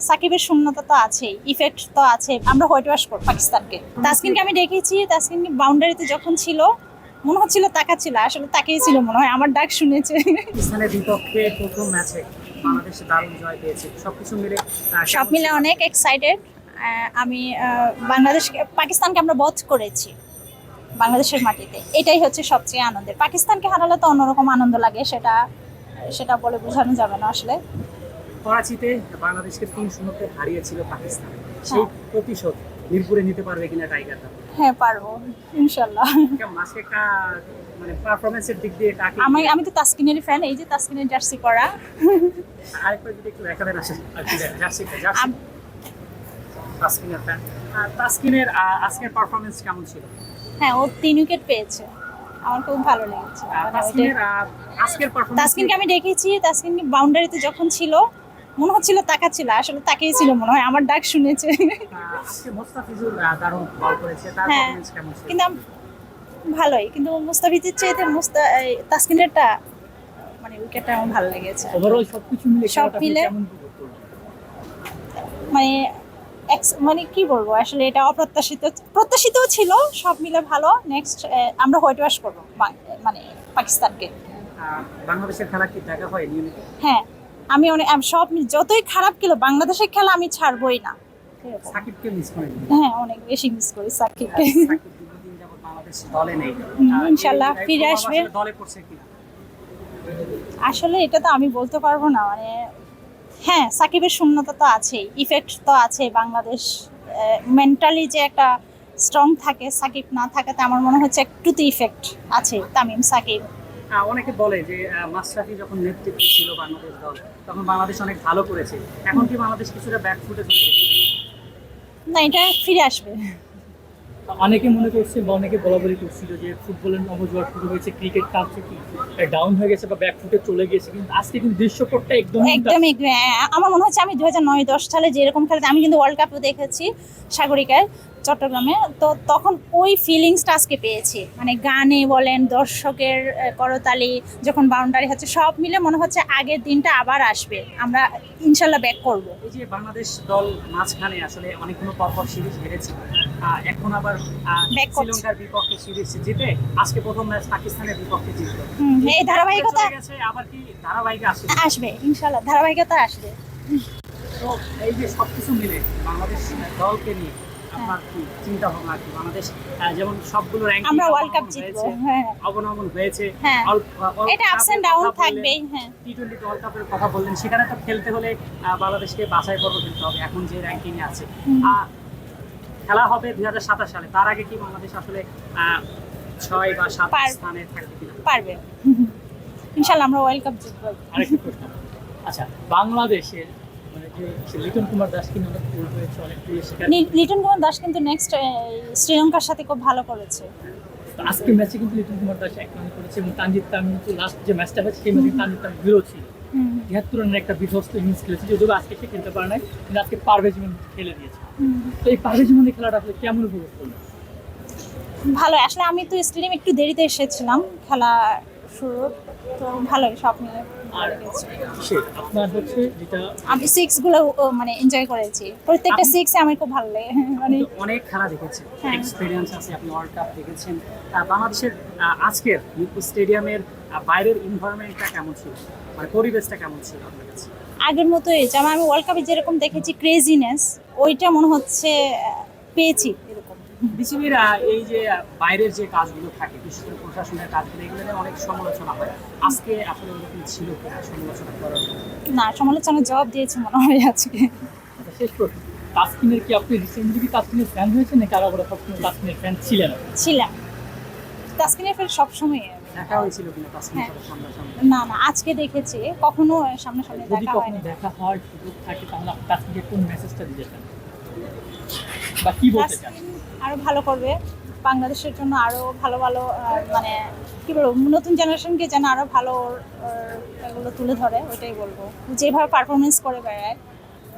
সাকিবের শূন্যতা তো আছেই, ইফেক্ট তো আছে। আমরা হোয়াইট ওয়াশ করব পাকিস্তানকে। তাসকিনকে আমি দেখেছি, তাসকিন বাউন্ডারিতে যখন ছিল মনে হচ্ছিল তাকাচ্ছিল, আসলে তাকিয়েছিল মনে হয়, আমার ডাক শুনেছে। পাকিস্তানের বিপক্ষে প্রথম ম্যাচে বাংলাদেশ দারুণ জয় পেয়েছে, সবকিছু মিলে সব মিলে অনেক এক্সাইটেড। আমি পাকিস্তানকে আমরা বধ করেছি বাংলাদেশের মাটিতে, এটাই হচ্ছে সবচেয়ে আনন্দের। পাকিস্তানকে হারালে তো অন্যরকম আনন্দ লাগে, সেটা সেটা বলে বোঝানো যাবে না আসলে। করাচিতে বাংলাদেশকে 3-0 হারিয়েছিল পাকিস্তান, সেই প্রতিশোধ মিরপুরে নিতে পারবে কিনা টাইগাররা? হ্যাঁ, পারবো ইনশাল্লাহ। মাসে একটা মানে পারফরমেন্সের দিক দিয়ে কাকে আমি তো তাসকিনেরই ফ্যান, এই যে তাসকিনের জার্সি পরা। আরেকবার যদি একটু দেখাবেন আসলে তাসকিনের ফ্যান। তাসকিনের আজকের পারফরমেন্স কেমন ছিল? হ্যাঁ, ও 3 উইকেট পেয়েছে, আমার খুব ভালো লেগেছে। তাসকিনের আজকের পারফরমেন্স তাসকিনকে আমি দেখেছি, তাসকিন বাউন্ডারিতে যখন ছিল মনে হচ্ছিল তাকাচ্ছিল, আসলে তাকিয়েছিল মনে হয়, আমার ডাক শুনেছে। আজকে মোস্তাফিজুর দারুণ বল করেছে, তার হ্যাঁ, পারফরমেন্স কেমন ছিল? কিন্তু ভালোই, কিন্তু মুস্তাফিজের চাইতে তাসকিনেরটা মানে উইকেটটা আমার ভালো লেগেছে। ওভারঅল সবকিছু মিলে সব মিলে কেমন উপভোগ করলেন? মানে মানে কি বলবো, আসলে এটা প্রত্যাশিতও ছিল, সব মিলে ভালো। নেক্সট আমরা হোয়াইট ওয়াশ করবো মানে পাকিস্তানকে। বাংলাদেশের খেলা কি দেখা হয় নিয়মিত? হ্যাঁ, আমি সব যতই খারাপ খেলো বাংলাদেশের খেলা আমি ছাড়বই না। সাকিবকে মিস করেন? হ্যাঁ, অনেক বেশি মিস করি সাকিবকে। সাকিব দীর্ঘদিন যাবত বাংলাদেশ দলে নেই, ইনশাল্লাহ ফিরে আসবে। দলে পড়ছে কিনা আসলে এটা তো আমি বলতে পারবো না, মানে হ্যাঁ, সাকিবের শূন্যতা তো আছেই, ইফেক্ট তো আছে। বাংলাদেশ মেন্টালি যে একটা স্ট্রং থাকে, সাকিব না থাকাতে আমার মনে হচ্ছে একটু তো ইফেক্ট আছে তামিম সাকিব। অনেকে বলে যে মাশরাফি যখন নেতৃত্বে ছিল বাংলাদেশ দল তখন বাংলাদেশ অনেক ভালো করেছে, এখন কি বাংলাদেশ কিছুটা ব্যাকফুটে চলে গেছে? না, এটা ফিরে আসবে। অনেকে মনে করছে বা অনেকে বলাবলি করছিল যে ফুটবলের নবজোয়ার শুরু হয়েছে, ক্রিকেট কালচার কি ডাউন হয়ে গেছে বা ব্যাকফুটে চলে গেছে, কিন্তু আজকে কিন্তু দৃশ্যপটটা একদমই আমার মনে হচ্ছে আমি 2009-10 সালে যেরকম খেলতে, আমি কিন্তু ওয়ার্ল্ড কাপও দেখেছি সাগরিকায়, চট্টগ্রামে। তো তখন ওই ফিলিংসটা আজকে পেয়েছি, মানে গানে বলেন, দর্শকের করতালি, যখন বাউন্ডারি হচ্ছে, সব মিলে মনে হচ্ছে আগের দিনটা আবার আসবে, আমরা ইনশাল্লাহ ব্যাক করব। এই যে বাংলাদেশ দল মাঝখানে আসলে অনেকগুলো পরপর সিরিজ হেরেছে, এখন আবার শ্রীলঙ্কার বিপক্ষে সিরিজ জিতে আজকে প্রথম ম্যাচ পাকিস্তানের বিপক্ষে জিতলো। এই ধারাবাহিকতা আবার কি ধারাবাহিক আসবে ইনশাল্লাহ, ধারাবাহিকতা আসবে। তো এই যে সবকিছু মিলে বাংলাদেশ দলকে নিয়ে আপনার কি চিন্তা ভাবনা? কি বাংলাদেশ যেমন সবগুলো র্যাঙ্কিং আমরা ওয়ার্ল্ড কাপ জিতবো, হ্যাঁ অবনমন হয়েছে, হ্যাঁ, এটা আপস এন্ড ডাউন থাকবেই। হ্যাঁ, টি-20 ওয়ার্ল্ড কাপের কথা বললেন, সেখানে তো খেলতে হলে বাংলাদেশকে বাছাই পর্ব খেলতে হবে এখন যে র্যাঙ্কিং এ আছে। খেলা হবে 2027 সালে, তার আগে কি বাংলাদেশ আসলে 6 বা 7 স্থানে থাকবে কিনা? পারবে ইনশাআল্লাহ, আমরা ওয়ার্ল্ড কাপ জিতবো। আরেকটা প্রশ্ন, আচ্ছা বাংলাদেশের মানে যে লিটন কুমার দাস কিন্তু অনেক গোল হয়েছে, অনেক লিটন কুমার দাস কিন্তু নেক্সট শ্রীলঙ্কার সাথে খুব ভালো করেছে। আজকের ম্যাচে কিন্তু লিটন কুমার দাস 1 রান করেছে এবং তানজিদ তামিম কিন্তু লাস্ট যে ম্যাচটা হয়েছে সেই ম্যাচে তানজিদ তামিম বিরোধ ছিল, 73 রানের একটা বিধ্বস্ত ইনিংস খেলেছে, যদিও আজকে সে খেলতে পারে নাই, কিন্তু আজকে পারভেজ ইমন খেলে দিয়েছে। তো এই পারভেজ ইমনের খেলাটা আসলে কেমন উপভোগ করলেন? ভালো, আসলে আমি তো স্টেডিয়াম একটু দেরিতে এসেছিলাম খেলা শুরু, তো ভালোই সব মিলে আর আপনার হচ্ছে যেটা আমি 6 গুলো মানে এনজয় করেছি, প্রত্যেকটা 6 আমার খুব ভালো লাগে। মানে অনেক খেলা দেখেছেন, এক্সপেরিয়েন্স আছে, আপনি ওয়ার্ল্ড কাপ দেখেছেন। বাংলাদেশের আজকের মিরপুর স্টেডিয়ামের বাইরের এনভায়রনমেন্টটা কেমন ছিল, মানে পরিবেশটা কেমন ছিল আপনার কাছে? আগের মতোই, যেমন আমি ওয়ার্ল্ড কাপে যেরকম দেখেছি ক্রেজিনেস, ওইটা মনে হচ্ছে পেয়েছি এরকম। বিসিবির এই যে বাইরের যে কাজগুলো থাকে, বিশেষ করে প্রশাসনের কাজগুলো, এগুলো নিয়ে অনেক সমালোচনা হয়, আজকে আসলে ওরকম ছিল কিনা সমালোচনা করার? না, সমালোচনার জবাব দিয়েছে মনে হয় আজকে। শেষ প্রশ্ন, তাসকিনের কি আপনি রিসেন্টলি কি তাসকিনের ফ্যান হয়েছেন নাকি আরো বড় সবসময় তাসকিনের ফ্যান ছিলেন? তাসকিনের ফ্যান সবসময় দেখা হয়েছিল কিনা তাসকিনের সাথে সামনাসামনি? না, আজকে দেখেছি, কখনো সামনাসামনি যদি দেখা হয়নি। কখনো দেখা হওয়ার সুযোগ থাকে তাহলে আপনি তাসকিনকে কোন মেসেজটা দিতে চান বা কি বলতে চান? তাসকিন আরো ভালো করবে, বাংলাদেশের জন্য আরো ভালো ভালো মানে কি বলবো, নতুন জেনারেশনকে যেন আরো ভালো এগুলো তুলে ধরে, ওইটাই বলবো। যেভাবে পারফরমেন্স করে বেড়ায়